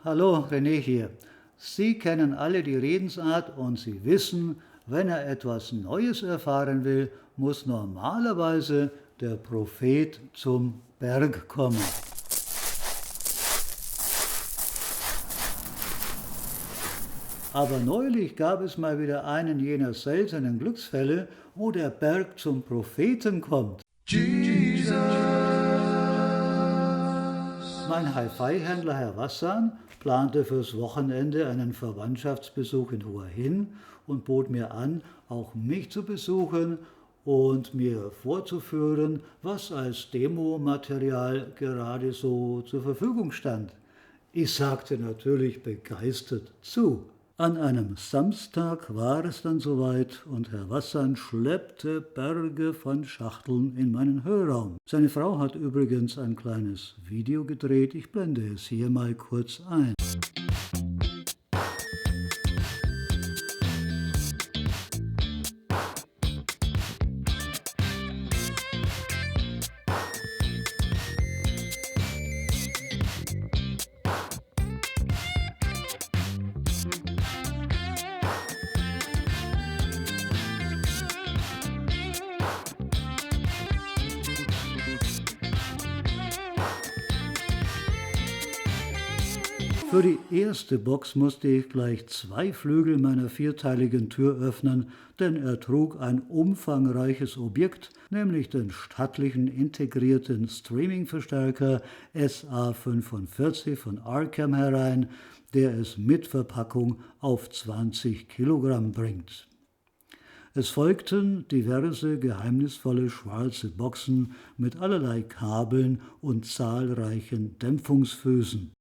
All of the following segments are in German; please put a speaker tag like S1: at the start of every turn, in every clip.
S1: Hallo, René hier. Sie kennen alle die Redensart und Sie wissen, wenn er etwas Neues erfahren will, muss normalerweise der Prophet zum Berg kommen. Aber neulich gab es mal wieder einen jener seltenen Glücksfälle, wo der Berg zum Propheten kommt. Jesus. Mein Hi-Fi-Händler Herr Wassan plante fürs Wochenende einen Verwandtschaftsbesuch in Hua Hin und bot mir an, auch mich zu besuchen und mir vorzuführen, was als Demomaterial gerade so zur Verfügung stand. Ich sagte natürlich begeistert zu. An einem Samstag war es dann soweit und Herr Wassan schleppte Berge von Schachteln in meinen Hörraum. Seine Frau hat übrigens ein kleines Video gedreht, ich blende es hier mal kurz ein. Für die erste Box musste ich gleich 2 Flügel meiner vierteiligen Tür öffnen, denn er trug ein umfangreiches Objekt, nämlich den stattlichen integrierten Streaming-Verstärker SA45 von Arkham herein, der es mit Verpackung auf 20 Kilogramm bringt. Es folgten diverse geheimnisvolle schwarze Boxen mit allerlei Kabeln und zahlreichen Dämpfungsfüßen.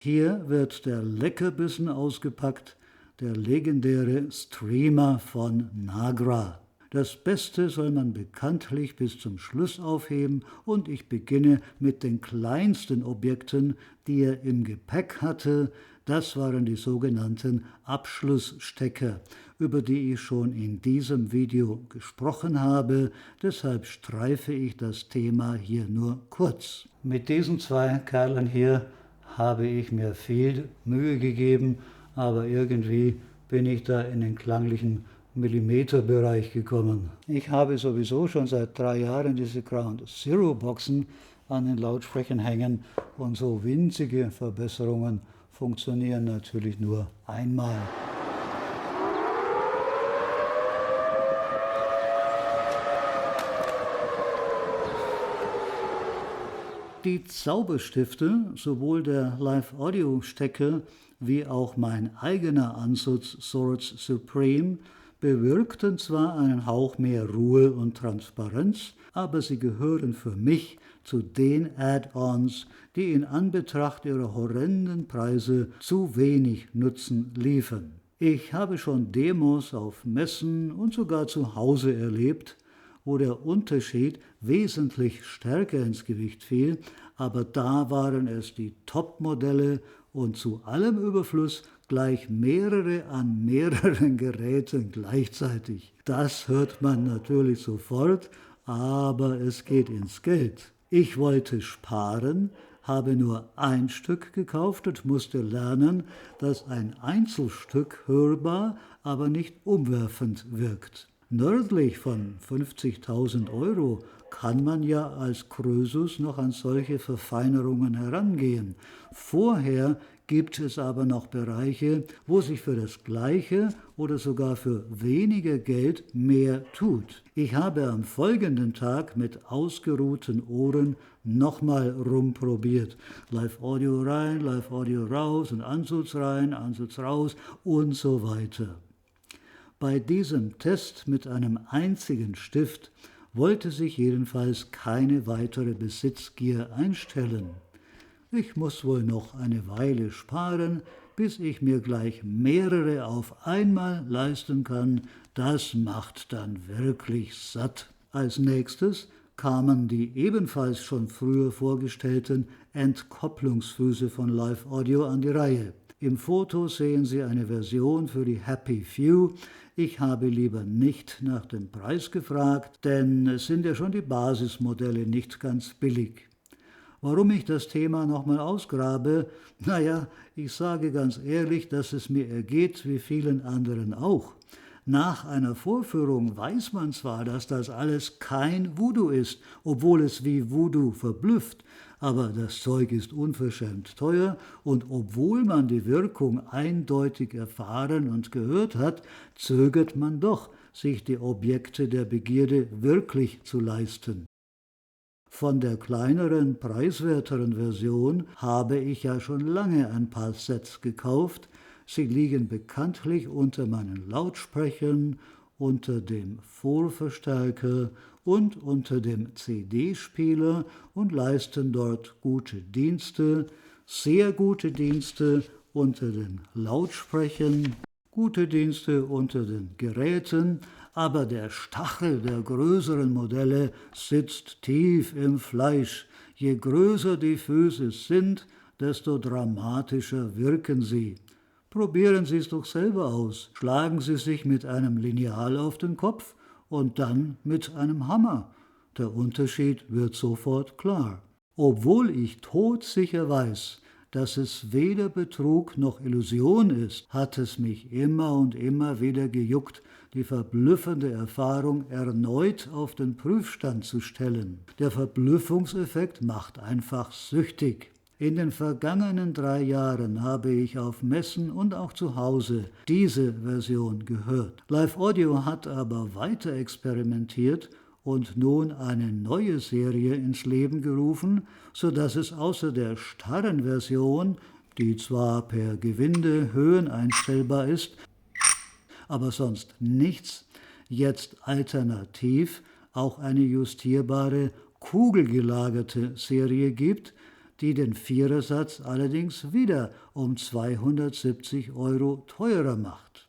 S1: Hier wird der Leckerbissen ausgepackt, der legendäre Streamer von Nagra. Das Beste soll man bekanntlich bis zum Schluss aufheben und ich beginne mit den kleinsten Objekten, die er im Gepäck hatte. Das waren die sogenannten Abschlussstecker, über die ich schon in diesem Video gesprochen habe. Deshalb streife ich das Thema hier nur kurz. Mit diesen 2 Kerlen hier habe ich mir viel Mühe gegeben, aber irgendwie bin ich da in den klanglichen Millimeterbereich gekommen. Ich habe sowieso schon seit 3 Jahren diese Ground Zero Boxen an den Lautsprechern hängen und so winzige Verbesserungen funktionieren natürlich nur einmal. Die Zauberstifte, sowohl der Live-Audio-Stecker wie auch mein eigener Ansatz Swords Supreme, bewirkten zwar einen Hauch mehr Ruhe und Transparenz, aber sie gehören für mich zu den Add-ons, die in Anbetracht ihrer horrenden Preise zu wenig Nutzen liefern. Ich habe schon Demos auf Messen und sogar zu Hause erlebt, wo der Unterschied wesentlich stärker ins Gewicht fiel, aber da waren es die Top-Modelle und zu allem Überfluss gleich mehrere an mehreren Geräten gleichzeitig. Das hört man natürlich sofort, aber es geht ins Geld. Ich wollte sparen, habe nur ein Stück gekauft und musste lernen, dass ein Einzelstück hörbar, aber nicht umwerfend wirkt. Nördlich von 50.000 € kann man ja als Krösus noch an solche Verfeinerungen herangehen. Vorher gibt es aber noch Bereiche, wo sich für das Gleiche oder sogar für weniger Geld mehr tut. Ich habe am folgenden Tag mit ausgeruhten Ohren nochmal rumprobiert. Live-Audio rein, Live-Audio raus und Ansatz rein, Ansatz raus und so weiter. Bei diesem Test mit einem einzigen Stift wollte sich jedenfalls keine weitere Besitzgier einstellen. Ich muss wohl noch eine Weile sparen, bis ich mir gleich mehrere auf einmal leisten kann. Das macht dann wirklich satt. Als nächstes kamen die ebenfalls schon früher vorgestellten Entkopplungsfüße von Live Audio an die Reihe. Im Foto sehen Sie eine Version für die Happy Few. Ich habe lieber nicht nach dem Preis gefragt, denn es sind ja schon die Basismodelle nicht ganz billig. Warum ich das Thema nochmal ausgrabe? Naja, ich sage ganz ehrlich, dass es mir ergeht wie vielen anderen auch. Nach einer Vorführung weiß man zwar, dass das alles kein Voodoo ist, obwohl es wie Voodoo verblüfft, aber das Zeug ist unverschämt teuer und obwohl man die Wirkung eindeutig erfahren und gehört hat, zögert man doch, sich die Objekte der Begierde wirklich zu leisten. Von der kleineren, preiswerteren Version habe ich ja schon lange ein paar Sets gekauft. Sie liegen bekanntlich unter meinen Lautsprechern, unter dem Vorverstärker und unter dem CD-Spieler und leisten dort gute Dienste, sehr gute Dienste unter den Lautsprechern, gute Dienste unter den Geräten, aber der Stachel der größeren Modelle sitzt tief im Fleisch. Je größer die Füße sind, desto dramatischer wirken sie. Probieren Sie es doch selber aus. Schlagen Sie sich mit einem Lineal auf den Kopf und dann mit einem Hammer. Der Unterschied wird sofort klar. Obwohl ich todsicher weiß, dass es weder Betrug noch Illusion ist, hat es mich immer und immer wieder gejuckt, die verblüffende Erfahrung erneut auf den Prüfstand zu stellen. Der Verblüffungseffekt macht einfach süchtig. In den vergangenen 3 Jahren habe ich auf Messen und auch zu Hause diese Version gehört. Live Audio hat aber weiter experimentiert und nun eine neue Serie ins Leben gerufen, sodass es außer der starren Version, die zwar per Gewinde höheneinstellbar ist, aber sonst nichts, jetzt alternativ auch eine justierbare, kugelgelagerte Serie gibt, die den Vierersatz allerdings wieder um 270 € teurer macht.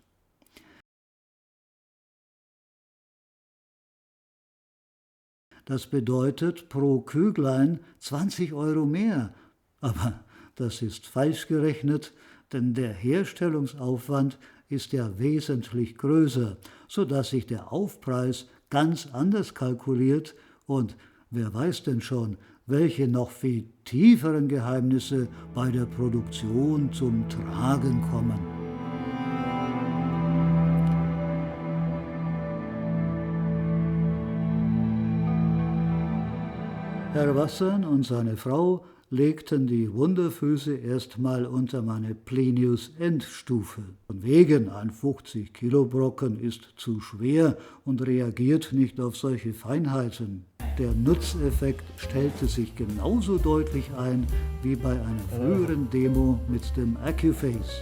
S1: Das bedeutet pro Küglein 20 € mehr, aber das ist falsch gerechnet, denn der Herstellungsaufwand ist ja wesentlich größer, sodass sich der Aufpreis ganz anders kalkuliert und wer weiß denn schon, welche noch viel tieferen Geheimnisse bei der Produktion zum Tragen kommen. Herr Wasser'n und seine Frau legten die Wunderfüße erstmal unter meine Plinius-Endstufe. Von wegen, ein 50-Kilo-Brocken ist zu schwer und reagiert nicht auf solche Feinheiten. Der Nutzeffekt stellte sich genauso deutlich ein wie bei einer früheren Demo mit dem Accuface.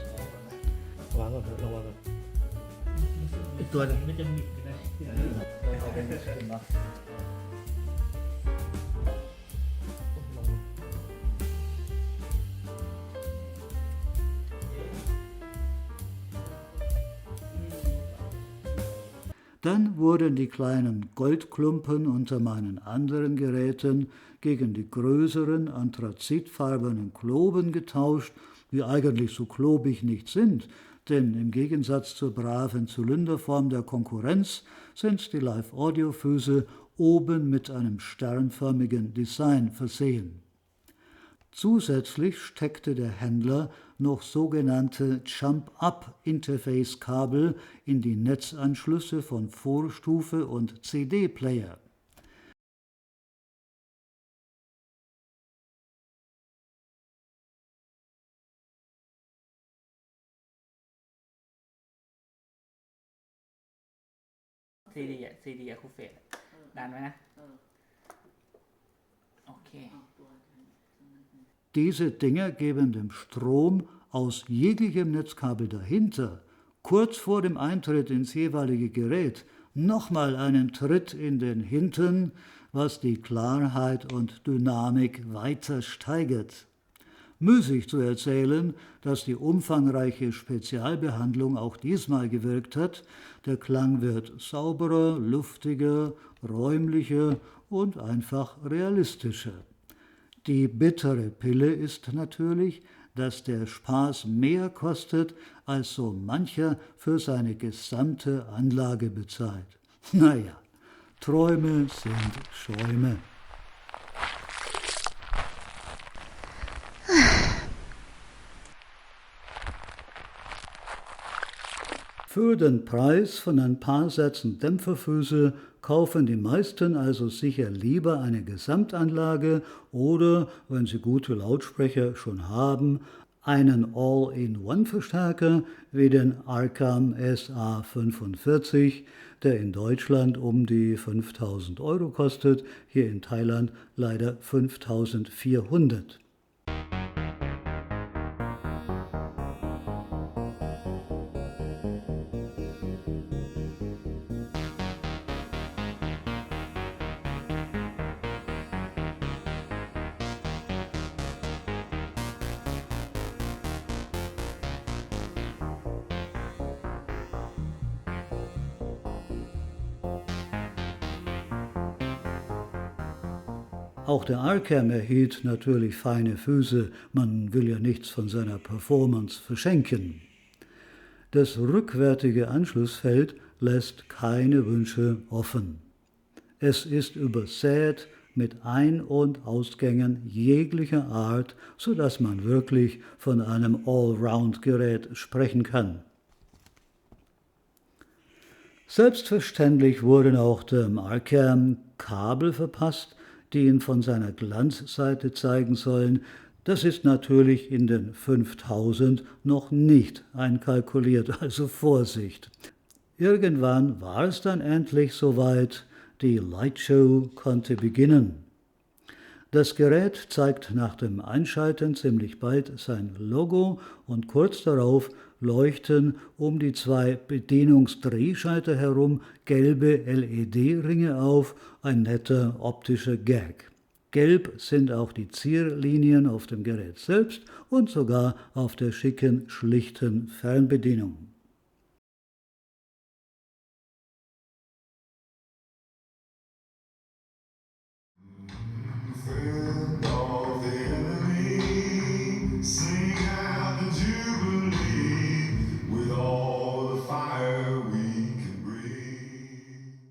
S1: Dann wurden die kleinen Goldklumpen unter meinen anderen Geräten gegen die größeren anthrazitfarbenen Kloben getauscht, die eigentlich so klobig nicht sind, denn im Gegensatz zur braven Zylinderform der Konkurrenz sind die Live-Audio-Füße oben mit einem sternförmigen Design versehen. Zusätzlich steckte der Händler noch sogenannte Jump-Up-Interface-Kabel in die Netzanschlüsse von Vorstufe und CD-Player.
S2: CD กับคูเฟสดันไว้นะโอเค
S1: Diese Dinger geben dem Strom aus jeglichem Netzkabel dahinter, kurz vor dem Eintritt ins jeweilige Gerät, nochmal einen Tritt in den Hintern, was die Klarheit und Dynamik weiter steigert. Müßig zu erzählen, dass die umfangreiche Spezialbehandlung auch diesmal gewirkt hat. Der Klang wird sauberer, luftiger, räumlicher und einfach realistischer. Die bittere Pille ist natürlich, dass der Spaß mehr kostet, als so mancher für seine gesamte Anlage bezahlt. Naja, Träume sind Schäume. Für den Preis von ein paar Sätzen Dämpferfüße kaufen die meisten also sicher lieber eine Gesamtanlage oder, wenn sie gute Lautsprecher schon haben, einen All-in-One-Verstärker wie den Arcam SA45, der in Deutschland um die 5.000 Euro kostet, hier in Thailand leider 5.400. Auch der Arcam erhielt natürlich feine Füße, man will ja nichts von seiner Performance verschenken. Das rückwärtige Anschlussfeld lässt keine Wünsche offen. Es ist übersät mit Ein- und Ausgängen jeglicher Art, sodass man wirklich von einem Allround-Gerät sprechen kann. Selbstverständlich wurden auch dem Arcam Kabel verpasst, die ihn von seiner Glanzseite zeigen sollen. Das ist natürlich in den 5000 noch nicht einkalkuliert, also Vorsicht. Irgendwann war es dann endlich soweit, die Lightshow konnte beginnen. Das Gerät zeigt nach dem Einschalten ziemlich bald sein Logo und kurz darauf leuchten um die zwei Bedienungsdrehschalter herum gelbe LED-Ringe auf, ein netter optischer Gag. Gelb sind auch die Zierlinien auf dem Gerät selbst und sogar auf der schicken, schlichten Fernbedienung.
S3: Friend of the enemy, sing out the jubilee with all the fire we can breathe.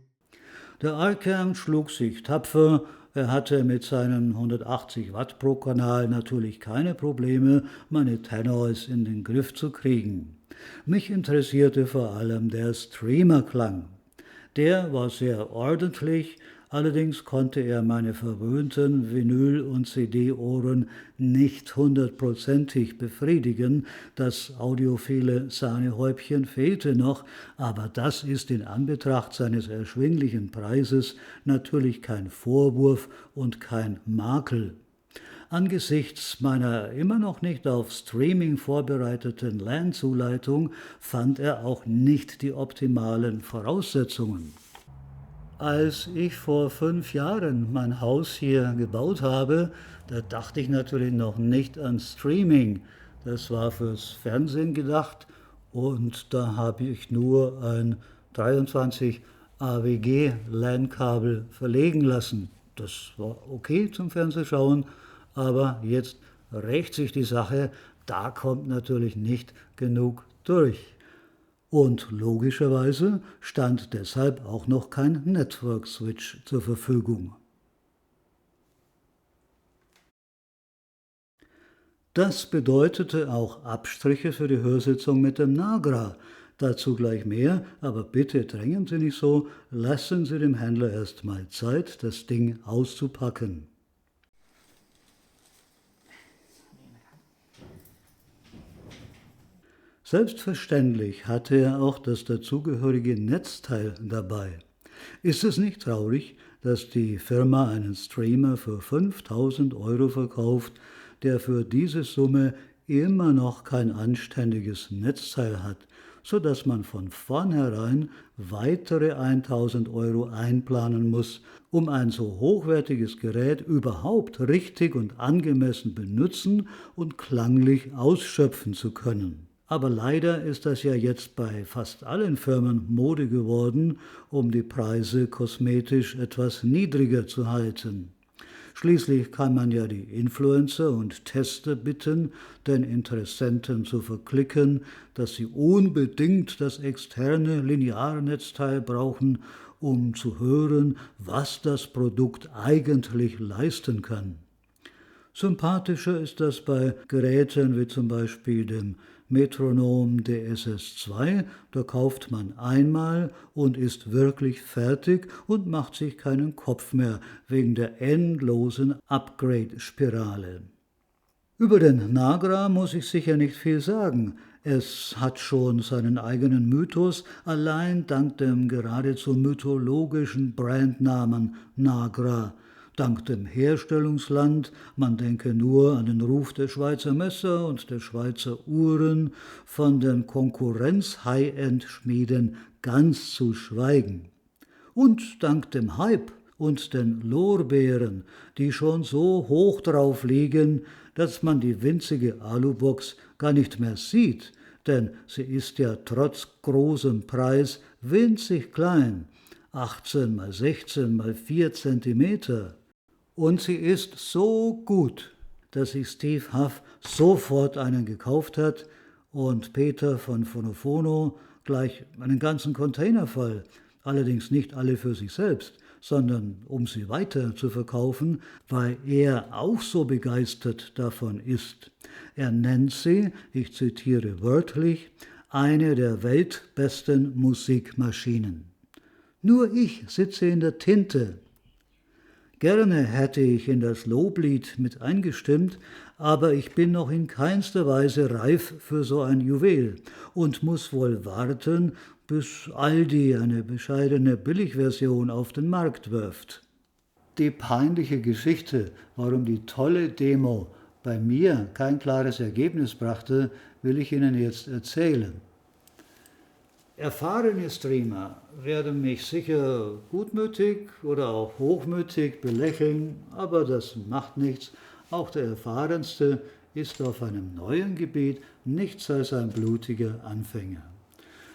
S1: Der Arcam schlug sich tapfer, er hatte mit seinen 180 Watt pro Kanal natürlich keine Probleme, meine Tenors in den Griff zu kriegen. Mich interessierte vor allem der Streamerklang. Der war sehr ordentlich, allerdings konnte er meine verwöhnten Vinyl- und CD-Ohren nicht hundertprozentig befriedigen. Das audiophile Sahnehäubchen fehlte noch, aber das ist in Anbetracht seines erschwinglichen Preises natürlich kein Vorwurf und kein Makel. Angesichts meiner immer noch nicht auf Streaming vorbereiteten LAN-Zuleitung fand er auch nicht die optimalen Voraussetzungen. Als ich vor 5 Jahren mein Haus hier gebaut habe, da dachte ich natürlich noch nicht an Streaming. Das war fürs Fernsehen gedacht und da habe ich nur ein 23 AWG LAN-Kabel verlegen lassen. Das war okay zum Fernsehschauen, aber jetzt rächt sich die Sache, da kommt natürlich nicht genug durch. Und logischerweise stand deshalb auch noch kein Network-Switch zur Verfügung. Das bedeutete auch Abstriche für die Hörsitzung mit dem Nagra. Dazu gleich mehr, aber bitte drängen Sie nicht so, lassen Sie dem Händler erst mal Zeit, das Ding auszupacken. Selbstverständlich hatte er auch das dazugehörige Netzteil dabei. Ist es nicht traurig, dass die Firma einen Streamer für 5.000 Euro verkauft, der für diese Summe immer noch kein anständiges Netzteil hat, sodass man von vornherein weitere 1.000 Euro einplanen muss, um ein so hochwertiges Gerät überhaupt richtig und angemessen benutzen und klanglich ausschöpfen zu können. Aber leider ist das ja jetzt bei fast allen Firmen Mode geworden, um die Preise kosmetisch etwas niedriger zu halten. Schließlich kann man ja die Influencer und Tester bitten, den Interessenten zu verklicken, dass sie unbedingt das externe Linearnetzteil brauchen, um zu hören, was das Produkt eigentlich leisten kann. Sympathischer ist das bei Geräten wie zum Beispiel dem Metronom DSS2, da kauft man einmal und ist wirklich fertig und macht sich keinen Kopf mehr wegen der endlosen Upgrade-Spirale. Über den Nagra muss ich sicher nicht viel sagen. Es hat schon seinen eigenen Mythos, allein dank dem geradezu mythologischen Brandnamen Nagra. Dank dem Herstellungsland, man denke nur an den Ruf der Schweizer Messer und der Schweizer Uhren, von den Konkurrenz-High-End-Schmieden ganz zu schweigen. Und dank dem Hype und den Lorbeeren, die schon so hoch drauf liegen, dass man die winzige Alubox gar nicht mehr sieht, denn sie ist ja trotz großem Preis winzig klein, 18 mal 16 mal 4 Zentimeter. Und sie ist so gut, dass sich Steve Huff sofort einen gekauft hat und Peter von Phonofono gleich einen ganzen Container voll, allerdings nicht alle für sich selbst, sondern um sie weiter zu verkaufen, weil er auch so begeistert davon ist. Er nennt sie, ich zitiere wörtlich, eine der weltbesten Musikmaschinen. Nur ich sitze in der Tinte. Gerne hätte ich in das Loblied mit eingestimmt, aber ich bin noch in keinster Weise reif für so ein Juwel und muss wohl warten, bis Aldi eine bescheidene Billigversion auf den Markt wirft. Die peinliche Geschichte, warum die tolle Demo bei mir kein klares Ergebnis brachte, will ich Ihnen jetzt erzählen. Erfahrene Streamer werden mich sicher gutmütig oder auch hochmütig belächeln, aber das macht nichts. Auch der Erfahrenste ist auf einem neuen Gebiet nichts als ein blutiger Anfänger.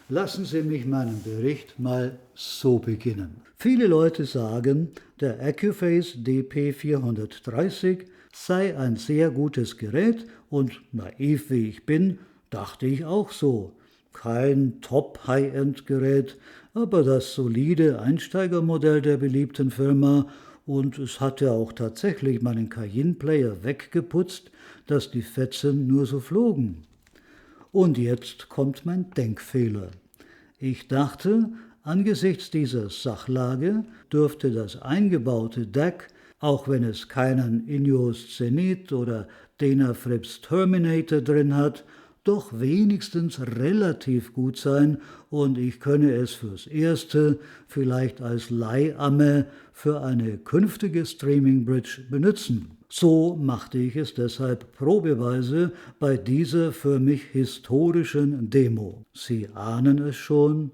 S1: Lassen Sie mich meinen Bericht mal so beginnen. Viele Leute sagen, der Accuphase DP430 sei ein sehr gutes Gerät und naiv wie ich bin, dachte ich auch so. Kein Top-High-End-Gerät, aber das solide Einsteigermodell der beliebten Firma und es hatte auch tatsächlich meinen Cayenne-Player weggeputzt, dass die Fetzen nur so flogen. Und jetzt kommt mein Denkfehler. Ich dachte, angesichts dieser Sachlage dürfte das eingebaute DAC, auch wenn es keinen Ineos Zenith oder Dana Frips Terminator drin hat, doch wenigstens relativ gut sein und ich könne es fürs Erste, vielleicht als Leihamme für eine künftige Streaming Bridge benutzen. So machte ich es deshalb probeweise bei dieser für mich historischen Demo. Sie ahnen es schon,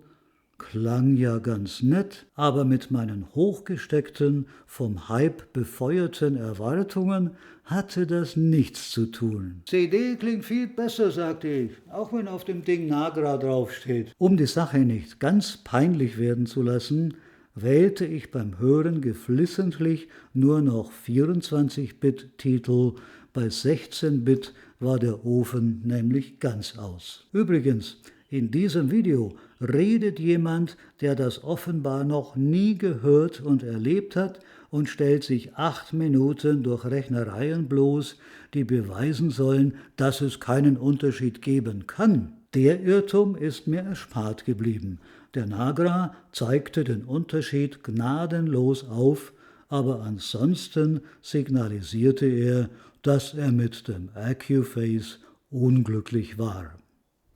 S1: klang ja ganz nett, aber mit meinen hochgesteckten, vom Hype befeuerten Erwartungen hatte das nichts zu tun. CD klingt viel besser, sagte ich, auch wenn auf dem Ding Nagra draufsteht. Um die Sache nicht ganz peinlich werden zu lassen, wählte ich beim Hören geflissentlich nur noch 24-Bit-Titel, bei 16-Bit war der Ofen nämlich ganz aus. Übrigens, in diesem Video redet jemand, der das offenbar noch nie gehört und erlebt hat und stellt sich 8 Minuten durch Rechnereien bloß, die beweisen sollen, dass es keinen Unterschied geben kann. Der Irrtum ist mir erspart geblieben. Der Nagra zeigte den Unterschied gnadenlos auf, aber ansonsten signalisierte er, dass er mit dem Accuphase unglücklich war.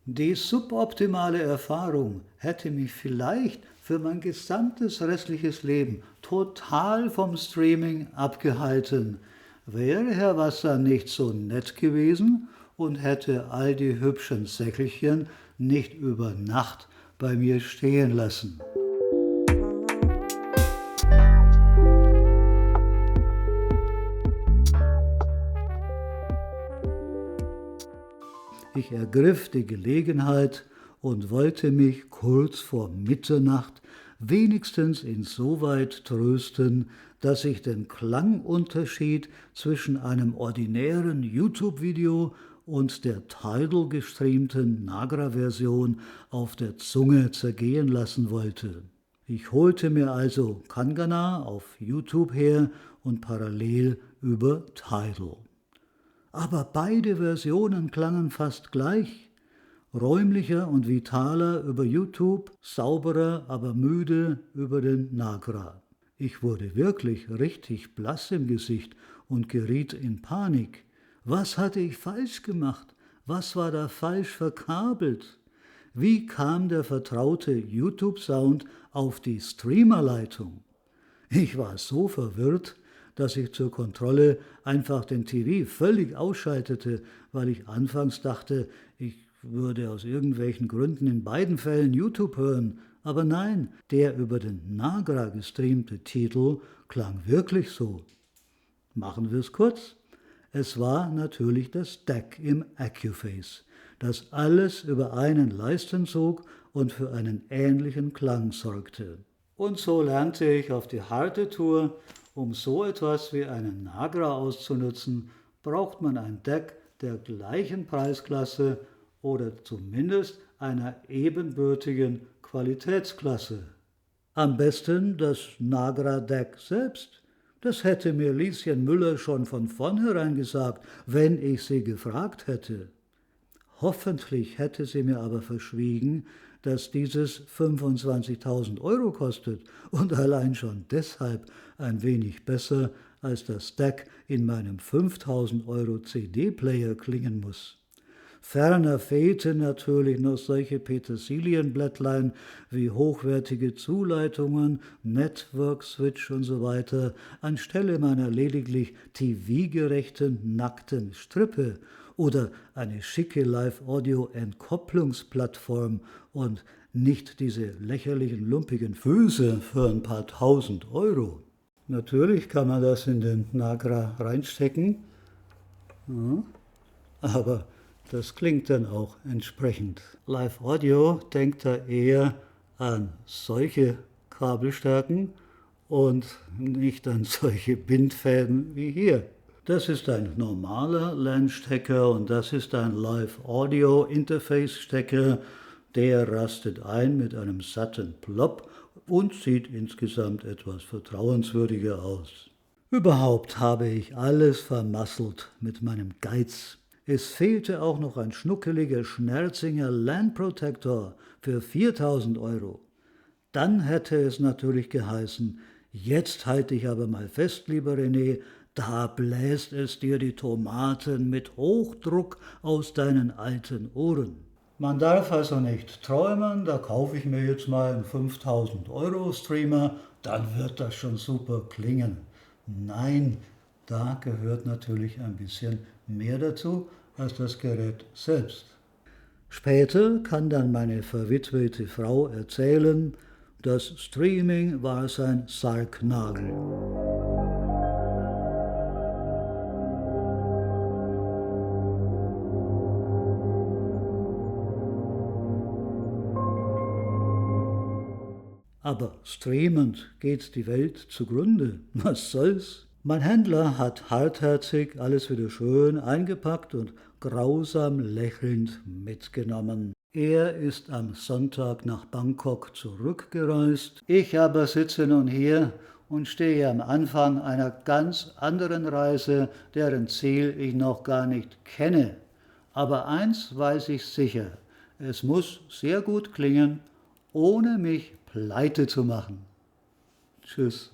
S1: Die suboptimale Erfahrung hätte mich vielleicht für mein gesamtes restliches Leben total vom Streaming abgehalten. Wäre Herr Wasser nicht so nett gewesen und hätte all die hübschen Säckelchen nicht über Nacht bei mir stehen lassen. Ich ergriff die Gelegenheit und wollte mich kurz vor Mitternacht wenigstens insoweit trösten, dass ich den Klangunterschied zwischen einem ordinären YouTube-Video und der Tidal gestreamten Nagra-Version auf der Zunge zergehen lassen wollte. Ich holte mir also Kangana auf YouTube her und parallel über Tidal. Aber beide Versionen klangen fast gleich. Räumlicher und vitaler über YouTube, sauberer, aber müde über den Nagra. Ich wurde wirklich richtig blass im Gesicht und geriet in Panik. Was hatte ich falsch gemacht? Was war da falsch verkabelt? Wie kam der vertraute YouTube-Sound auf die Streamerleitung? Ich war so verwirrt, dass ich zur Kontrolle einfach den TV völlig ausschaltete, weil ich anfangs dachte, ich würde aus irgendwelchen Gründen in beiden Fällen YouTube hören. Aber nein, der über den Nagra gestreamte Titel klang wirklich so. Machen wir es kurz. Es war natürlich das DAC im Accuphase, das alles über einen Leisten zog und für einen ähnlichen Klang sorgte. Und so lernte ich auf die harte Tour, um so etwas wie einen Nagra auszunutzen, braucht man ein DAC der gleichen Preisklasse oder zumindest einer ebenbürtigen Qualitätsklasse. Am besten das Nagra DAC selbst. Das hätte mir Lieschen Müller schon von vornherein gesagt, wenn ich sie gefragt hätte. Hoffentlich hätte sie mir aber verschwiegen, dass dieses 25.000 € kostet und allein schon deshalb ein wenig besser als das DAC in meinem 5.000 € CD-Player klingen muss. Ferner fehlten natürlich noch solche Petersilienblättlein wie hochwertige Zuleitungen, Network Switch und so weiter, anstelle meiner lediglich TV-gerechten nackten Strippe oder eine schicke Live-Audio-Entkopplungsplattform und nicht diese lächerlichen lumpigen Füße für ein paar tausend €. Natürlich kann man das in den Nagra reinstecken, ja, aber das klingt dann auch entsprechend. Live Audio denkt da eher an solche Kabelstärken und nicht an solche Bindfäden wie hier. Das ist ein normaler LAN-Stecker und das ist ein Live Audio Interface Stecker. Der rastet ein mit einem satten Plop und sieht insgesamt etwas vertrauenswürdiger aus. Überhaupt habe ich alles vermasselt mit meinem Geiz. Es fehlte auch noch ein schnuckeliger Schnerzinger LAN Protector für 4.000 €. Dann hätte es natürlich geheißen, jetzt halte ich aber mal fest, lieber René, da bläst es dir die Tomaten mit Hochdruck aus deinen alten Ohren. Man darf also nicht träumen, da kaufe ich mir jetzt mal einen 5.000 € Streamer, dann wird das schon super klingen. Nein, da gehört natürlich ein bisschen mehr dazu als das Gerät selbst. Später kann dann meine verwitwete Frau erzählen, das Streaming war sein Sargnagel. Aber streamend geht die Welt zugrunde. Was soll's? Mein Händler hat hartherzig alles wieder schön eingepackt und grausam lächelnd mitgenommen. Er ist am Sonntag nach Bangkok zurückgereist. Ich aber sitze nun hier und stehe am Anfang einer ganz anderen Reise, deren Ziel ich noch gar nicht kenne. Aber eins weiß ich sicher, es muss sehr gut klingen, ohne mich pleite zu machen. Tschüss.